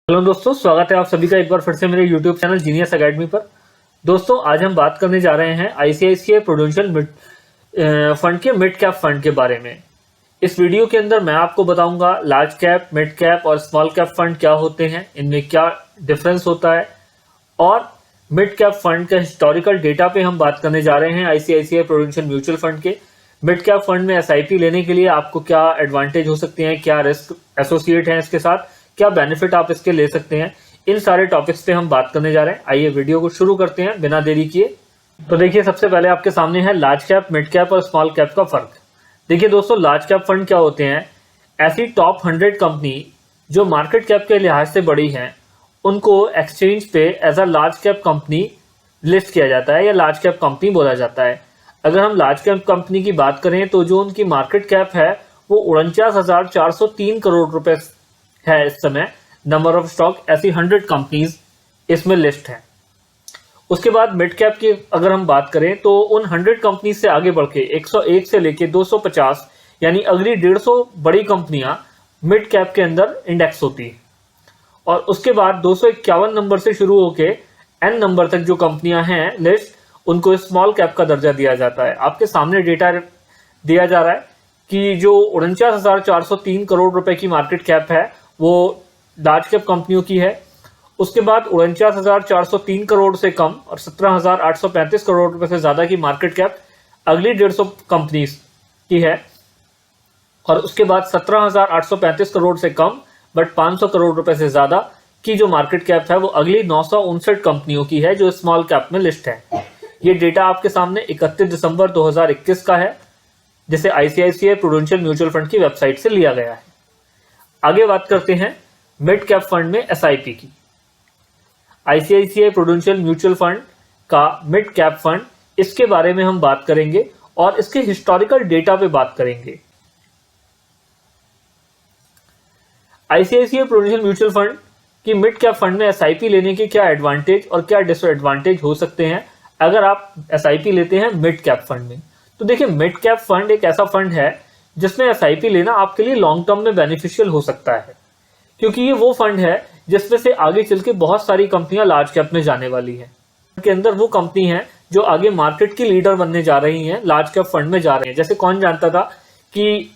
Hello दोस्तों, स्वागत है आप सभी का एक बार फिर से मेरे YouTube चैनल जीनियस एकेडमी पर। दोस्तों, आज हम बात करने जा रहे हैं आईसीआईसीआई प्रूडेंशियल फंड के मिड कैप फंड के बारे में। इस वीडियो के अंदर मैं आपको बताऊंगा लार्ज कैप, मिड कैप और स्मॉल कैप फंड क्या होते हैं, इनमें क्या डिफरेंस होता है, और मिड कैप फंड का हिस्टोरिकल डेटा पे हम बात करने जा रहे हैं आईसीआईसीआई प्रूडेंशियल म्यूचुअल फंड के। मिड कैप फंड में एसआईपी लेने के लिए आपको क्या एडवांटेज हो सकते हैं, क्या रिस्क एसोसिएट है इसके साथ, क्या बेनिफिट आप इसके ले सकते हैं, इन सारे टॉपिक्स पे हम बात करने जा रहे हैं। आइए वीडियो को शुरू करते हैं बिना देरी किए। तो देखिए, सबसे पहले आपके सामने है लार्ज कैप, मिड कैप और स्मॉल कैप का फर्क। देखिए दोस्तों, लार्ज कैप फंड क्या होते हैं? ऐसी टॉप 100 कंपनी जो मार्केट कैप के लिहाज से बड़ी हैं, उनको एक्सचेंज पे as a large cap company list किया जाता है या लार्ज कैप कंपनी बोला जाता है। अगर हम लार्ज कैप कंपनी की बात करें तो जो उनकी मार्केट कैप है वो 49,403 करोड़ रुपए है इस समय। नंबर ऑफ स्टॉक ऐसी 100 कंपनीज इसमें लिस्ट है। उसके बाद मिड कैप की अगर हम बात करें तो उन 100 कंपनीज से आगे बढ़ के 101 से लेके 250 यानी अगली 150 बड़ी कंपनियां मिड कैप के अंदर इंडेक्स होती है। और उसके बाद 251 नंबर से शुरू होके एन नंबर तक जो कंपनियां हैं लिस्ट, उनको स्मॉल कैप का दर्जा दिया जाता है। आपके सामने डेटा दिया जा रहा है कि जो 49,403 करोड़ रुपए की मार्केट कैप है वो लार्ज कैप कंपनियों की है। उसके बाद 49,403 करोड़ से कम और 17,835 करोड़ रुपए से ज्यादा की मार्केट कैप अगली 150 कंपनीज की है। और उसके बाद 17,835 करोड़ से कम बट 500 करोड़ रुपए से ज्यादा की जो मार्केट कैप है वो अगली 959 कंपनियों की है जो स्मॉल कैप में लिस्ट है। ये डेटा आपके सामने 31 दिसंबर 2021 का है, जिसे आईसीआईसीआई प्रूडेंशियल म्यूचुअल फंड की वेबसाइट से लिया गया है। आगे बात करते हैं मिड कैप फंड में एसआईपी की। आईसीआईसीआई प्रूडेंशियल म्यूचुअल फंड का मिड कैप फंड, इसके बारे में हम बात करेंगे और इसके हिस्टोरिकल डेटा पे बात करेंगे। आईसीआईसीआई प्रूडेंशियल म्यूचुअल फंड की मिड कैप फंड में एसआईपी लेने के क्या एडवांटेज और क्या डिसएडवांटेज हो सकते हैं अगर आप एसआईपी लेते हैं मिड कैप फंड में। तो देखिए, मिड कैप फंड एक ऐसा फंड है जिसमें एसआईपी लेना आपके लिए लॉन्ग टर्म में बेनिफिशियल हो सकता है, क्योंकि ये वो फंड है जिसमें से आगे चल के बहुत सारी कंपनियां लार्ज कैप में जाने वाली हैं। के अंदर वो कंपनी है जो आगे मार्केट की लीडर बनने जा रही हैं, लार्ज कैप फंड में जा रही हैं। जैसे कौन जानता था कि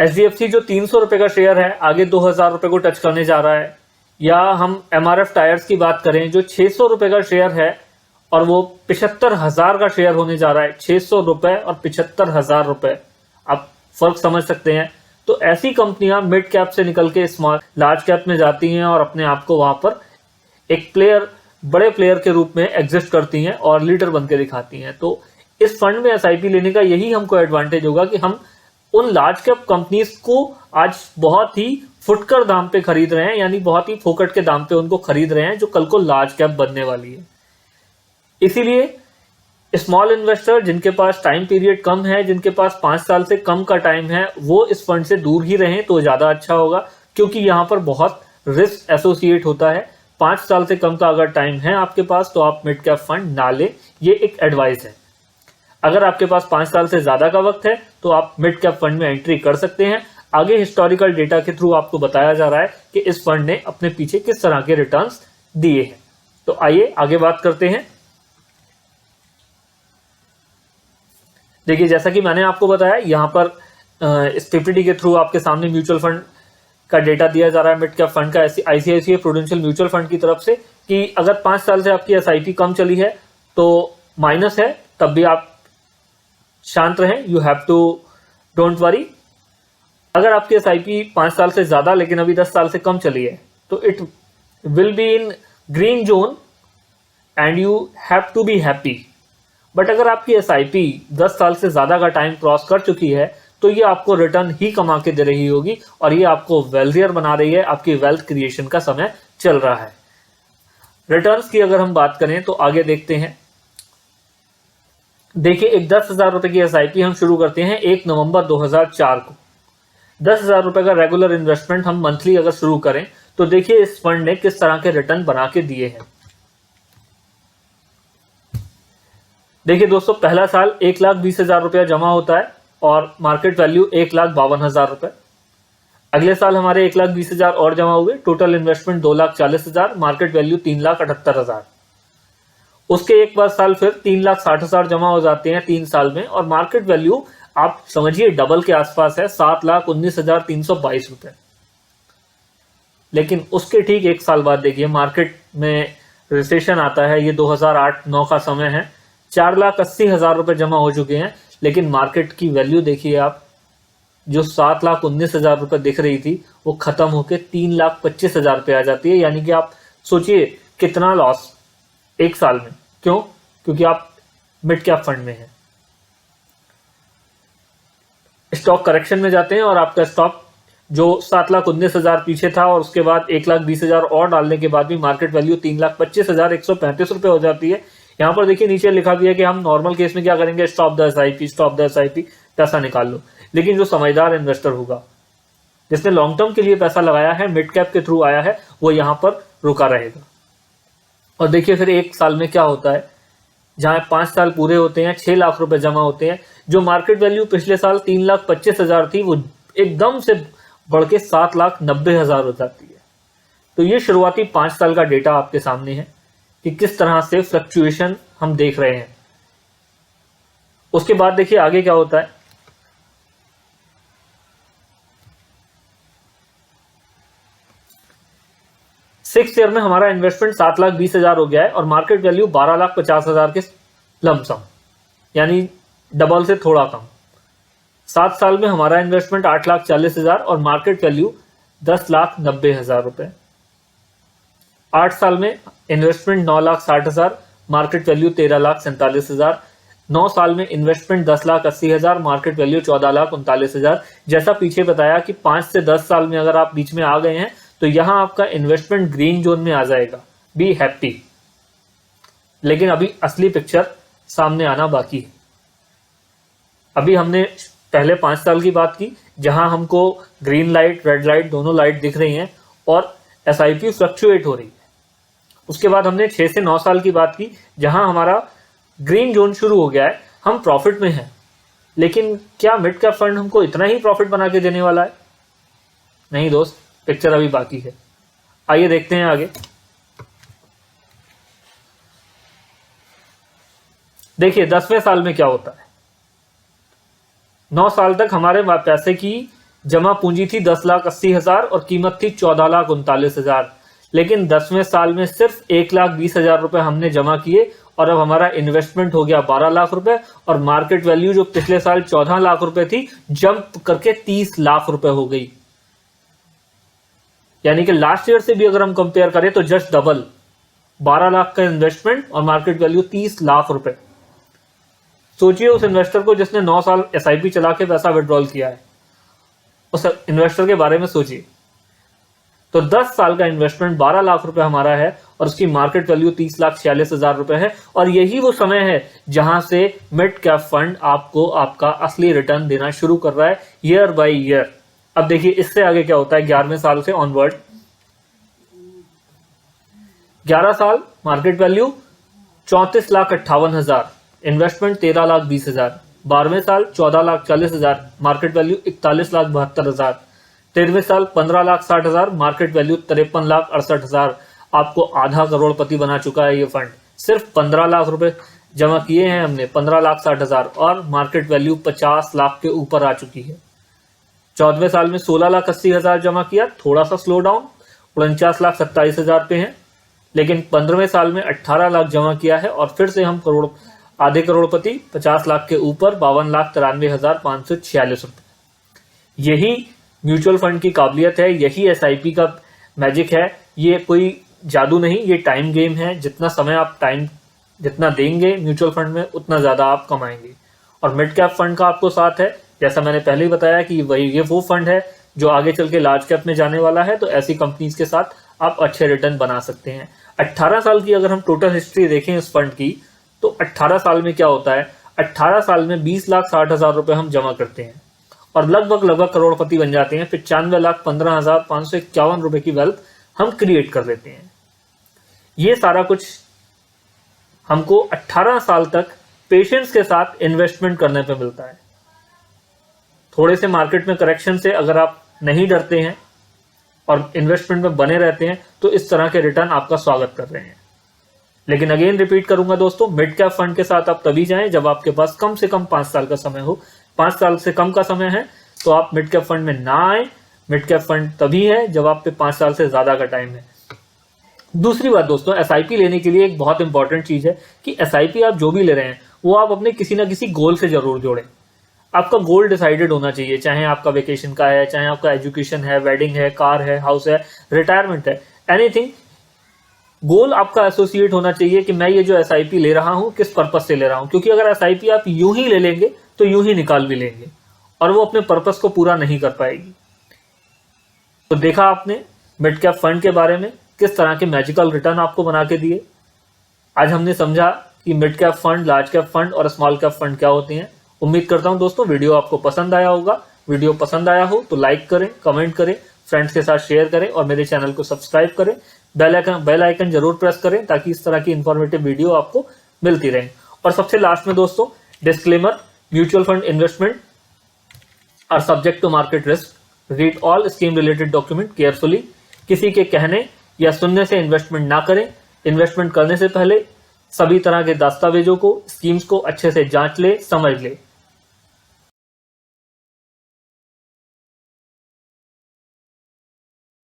एचडीएफसी जो 300 रुपए का शेयर है आगे 2,000 रुपए को टच करने जा रहा है। या हम एमआरएफ टायर्स की बात करें जो 600 रुपए का शेयर है और वो 75,000 का शेयर होने जा रहा है। 600 रुपए और 75,000 रुपए, आप फर्क समझ सकते हैं। तो ऐसी कंपनियां मिड कैप से निकल के स्मॉल लार्ज कैप में जाती हैं और अपने आप को वहां पर एक प्लेयर, बड़े प्लेयर के रूप में एग्जिस्ट करती हैं और लीडर बन के दिखाती हैं। तो इस फंड में एसआईपी लेने का यही हमको एडवांटेज होगा कि हम उन लार्ज कैप कंपनीज को आज बहुत ही फुटकर दाम पे खरीद रहे हैं, यानी बहुत ही फोकट के दाम पे उनको खरीद रहे हैं जो कल को लार्ज कैप बनने वाली है। इसीलिए स्मॉल इन्वेस्टर जिनके पास टाइम पीरियड कम है, जिनके पास 5 साल से कम का टाइम है, वो इस फंड से दूर ही रहें तो ज्यादा अच्छा होगा, क्योंकि यहाँ पर बहुत रिस्क एसोसिएट होता है। 5 साल से कम का अगर टाइम है आपके पास तो आप मिड कैप फंड ना लें, ये एक एडवाइस है। अगर आपके पास 5 साल से ज्यादा का वक्त है तो आप मिड कैप फंड में एंट्री कर सकते हैं। आगे हिस्टोरिकल डेटा के थ्रू आपको बताया जा रहा है कि इस फंड ने अपने पीछे किस तरह के रिटर्न्स दिए हैं। तो आइए आगे बात करते हैं। देखिए, जैसा कि मैंने आपको बताया, यहाँ पर इस पीपीटी के थ्रू आपके सामने म्यूचुअल फंड का डेटा दिया जा रहा है मिड कैप फंड का आईसीआईसीआई प्रूडेंशियल म्यूचुअल फंड की तरफ से, कि अगर 5 साल से आपकी एसआईपी कम चली है तो माइनस है, तब भी आप शांत रहें, you have to don't worry. अगर आपकी एसआईपी 5 साल से ज्यादा लेकिन अभी 10 साल से कम चली है तो it will be in green zone and you have to be happy. But अगर आपकी एसआईपी 10 साल से ज्यादा का टाइम क्रॉस कर चुकी है तो ये आपको रिटर्न ही कमा के दे रही होगी और ये आपको वेल्थियर बना रही है, आपकी वेल्थ क्रिएशन का समय चल रहा है। रिटर्न्स की अगर हम बात करें तो आगे देखते हैं। देखिए, एक 10,000 रुपए की एसआईपी हम शुरू करते हैं 1 नवंबर 2004 को। 10,000 रुपए का रेगुलर इन्वेस्टमेंट हम मंथली अगर शुरू करें तो देखिए इस फंड ने किस तरह के रिटर्न बना के दिए हैं। देखिए दोस्तों, पहला साल 1,20,000 रुपया जमा होता है और मार्केट वैल्यू 1,52,000 रुपए। अगले साल हमारे 1,20,000 और जमा हुए, टोटल इन्वेस्टमेंट 2,40,000, मार्केट वैल्यू 3,78,000। उसके एक बाद साल फिर 3,60,000 जमा हो जाते हैं 3 साल में, और मार्केट वैल्यू आप समझिए डबल के आसपास है, 7,19,322 रुपए। लेकिन उसके ठीक एक साल बाद देखिए मार्केट में रिसेशन आता है, ये 2008-9 का समय है, 4,80,000 रुपए जमा हो चुके हैं, लेकिन मार्केट की वैल्यू देखिए आप, जो 7,19,000 रुपए दिख रही थी वो खत्म होकर 3,25,000 पे आ जाती है। यानी कि आप सोचिए कितना लॉस एक साल में। क्यों? क्योंकि आप मिड कैप फंड में हैं। स्टॉक करेक्शन में जाते हैं और आपका स्टॉक जो 7,19,000 पीछे था और उसके बाद 1,20,000 और डालने के बाद भी मार्केट वैल्यू 3,25,135 रुपए हो जाती है। यहां पर देखिए नीचे लिखा भी है कि हम नॉर्मल केस में क्या करेंगे, stop the SIP, stop the SIP, पैसा निकाल लो। लेकिन जो समझदार इन्वेस्टर होगा, जिसने लॉन्ग टर्म के लिए पैसा लगाया है, मिड कैप के थ्रू आया है, वो यहां पर रुका रहेगा। और देखिए फिर एक साल में क्या होता है, जहां 5 साल पूरे होते हैं, 6 लाख रुपए जमा होते हैं, जो मार्केट वैल्यू पिछले साल 3,25,000 थी वो एकदम से बढ़ के 7,90,000 हो जाती है। तो ये शुरुआती 5 साल का डेटा आपके सामने है कि किस तरह से फ्लक्चुएशन हम देख रहे हैं। उसके बाद देखिए आगे क्या होता है। 6 ईयर में हमारा इन्वेस्टमेंट 7,20,000 हो गया है और मार्केट वैल्यू 12,50,000 के लमसम, यानी डबल से थोड़ा कम। 7 साल में हमारा इन्वेस्टमेंट 8,40,000 और मार्केट वैल्यू 10,90,000 रुपए। 8 साल में इन्वेस्टमेंट 9,60,000, मार्केट वैल्यू 13,47,000। 9 साल में इन्वेस्टमेंट 10,80,000, मार्केट वैल्यू 14,39,000। जैसा पीछे बताया कि 5 से 10 साल में अगर आप बीच में आ गए हैं तो यहां आपका इन्वेस्टमेंट ग्रीन जोन में आ जाएगा, बी हैप्पी। लेकिन अभी असली पिक्चर सामने आना बाकी है। अभी हमने पहले 5 साल की बात की, जहां हमको ग्रीन लाइट, रेड लाइट, दोनों लाइट दिख रही हैं और एसआईपी फ्लक्चुएट हो रही है। उसके बाद हमने 6 से 9 साल की बात की, जहां हमारा ग्रीन जोन शुरू हो गया है, हम प्रॉफिट में हैं। लेकिन क्या मिड कैप फंड हमको इतना ही प्रॉफिट बना के देने वाला है? नहीं दोस्त, पिक्चर अभी बाकी है। आइए देखते हैं आगे। देखिए 10वें साल में क्या होता है। 9 साल तक हमारे पैसे की जमा पूंजी थी 10,80,000 और कीमत थी 14,39,000। लेकिन 10वें साल में सिर्फ 1,20,000 रुपए हमने जमा किए और अब हमारा इन्वेस्टमेंट हो गया 12 लाख रुपए और मार्केट वैल्यू जो पिछले साल 14 लाख रुपए थी, जंप करके 30 लाख रुपए हो गई। यानी कि लास्ट ईयर से भी अगर हम कंपेयर करें तो जस्ट डबल, 12 लाख का इन्वेस्टमेंट और मार्केट वैल्यू 30 लाख रुपए। सोचिए उस इन्वेस्टर को जिसने 9 साल एसआईपी चला के पैसा विड्रॉल किया है, उस इन्वेस्टर के बारे में सोचिए। तो 10 साल का इन्वेस्टमेंट 12 लाख रुपए हमारा है और उसकी मार्केट वैल्यू 30,46,000 रुपए है। और यही वो समय है जहां से मिड कैप फंड आपको आपका असली रिटर्न देना शुरू कर रहा है, ईयर बाय ईयर। अब देखिए इससे आगे क्या होता है 11वें साल से ऑनवर्ड। 11 साल मार्केट वैल्यू 34,58,000, इन्वेस्टमेंट 13,20,000। 12वें साल 14,40,000, मार्केट वैल्यू 41,72,000। 13वें साल 15,60,000, मार्केट वैल्यू 53,68,000। आपको आधा करोड़पति बना चुका है ये फंड। सिर्फ 15 लाख रुपए जमा किए हैं हमने, 15,60,000 और मार्केट वैल्यू 50 लाख के ऊपर आ चुकी है। 14वें साल में 16,80,000 जमा किया, थोड़ा सा स्लो डाउन, 49,27,000 पे है। लेकिन 15वें साल में 18 लाख जमा किया है और फिर से हम आधे करोड़पति, 50 लाख के ऊपर 52,93,546 रुपए। यही म्यूचुअल फंड की काबिलियत है, यही एसआईपी का मैजिक है। ये कोई जादू नहीं, ये टाइम गेम है। जितना समय आप टाइम जितना देंगे म्यूचुअल फंड में, उतना ज्यादा आप कमाएंगे। और मिड कैप फंड का आपको साथ है, जैसा मैंने पहले ही बताया कि ये वो फंड है जो आगे चल के लार्ज कैप में जाने वाला है। तो ऐसी कंपनीज के साथ आप अच्छे रिटर्न बना सकते हैं। 18 साल की अगर हम टोटल हिस्ट्री देखें इस फंड की, तो 18 साल में क्या होता है, 18 साल में 20,60,000 रुपए हम जमा करते हैं और लगभग करोड़पति बन जाते हैं। 95,15,551 रुपए की वेल्थ हम क्रिएट कर लेते हैं। ये सारा कुछ हमको 18 साल तक पेशेंस के साथ इन्वेस्टमेंट करने पे मिलता है। थोड़े से मार्केट में करेक्शन से अगर आप नहीं डरते हैं और इन्वेस्टमेंट में बने रहते हैं तो इस तरह के रिटर्न आपका स्वागत कर रहे हैं। लेकिन अगेन रिपीट करूंगा दोस्तों, मिड कैप फंड के साथ आप तभी जाएं जब आपके पास कम से कम 5 साल का समय हो। 5 साल से कम का समय है तो आप मिड कैप फंड में ना आए। मिड कैप फंड तभी है जब आप पे 5 साल से ज्यादा का टाइम है। दूसरी बात दोस्तों, एसआईपी लेने के लिए एक बहुत इंपॉर्टेंट चीज है कि एसआईपी आप जो भी ले रहे हैं वो आप अपने किसी ना किसी गोल से जरूर जोड़ें। आपका गोल डिसाइडेड होना चाहिए, चाहे आपका वेकेशन का है, चाहे आपका एजुकेशन है, वेडिंग है, कार है, हाउस है, रिटायरमेंट है, एनीथिंग। गोल आपका एसोसिएट होना चाहिए कि मैं ये जो एसआईपी ले रहा हूं किस पर्पज से ले रहा हूं, क्योंकि अगर एसआईपी आप यूं ही ले लेंगे तो यूं ही निकाल भी लेंगे और वो अपने पर्पज को पूरा नहीं कर पाएगी। तो देखा आपने मिड कैप फंड के बारे में किस तरह के मैजिकल रिटर्न आपको बना के दिए। आज हमने समझा कि mid cap fund, large cap fund और स्मॉल कैप फंड क्या होते हैं। उम्मीद करता हूं दोस्तों वीडियो आपको पसंद आया होगा। वीडियो पसंद आया हो तो लाइक करें, कमेंट करें, फ्रेंड्स के साथ शेयर करें और मेरे चैनल को सब्सक्राइब करें। बेल आइकन जरूर प्रेस करें ताकि इस तरह की इंफॉर्मेटिव वीडियो आपको मिलती रहे। और सबसे लास्ट में दोस्तों disclaimer, mutual fund investment are subject to market risk. Read all scheme related document carefully. किसी के कहने या सुनने से इन्वेस्टमेंट ना करें। इन्वेस्टमेंट करने से पहले सभी तरह के दस्तावेजों को, स्कीम्स को अच्छे से जांच ले, समझ ले।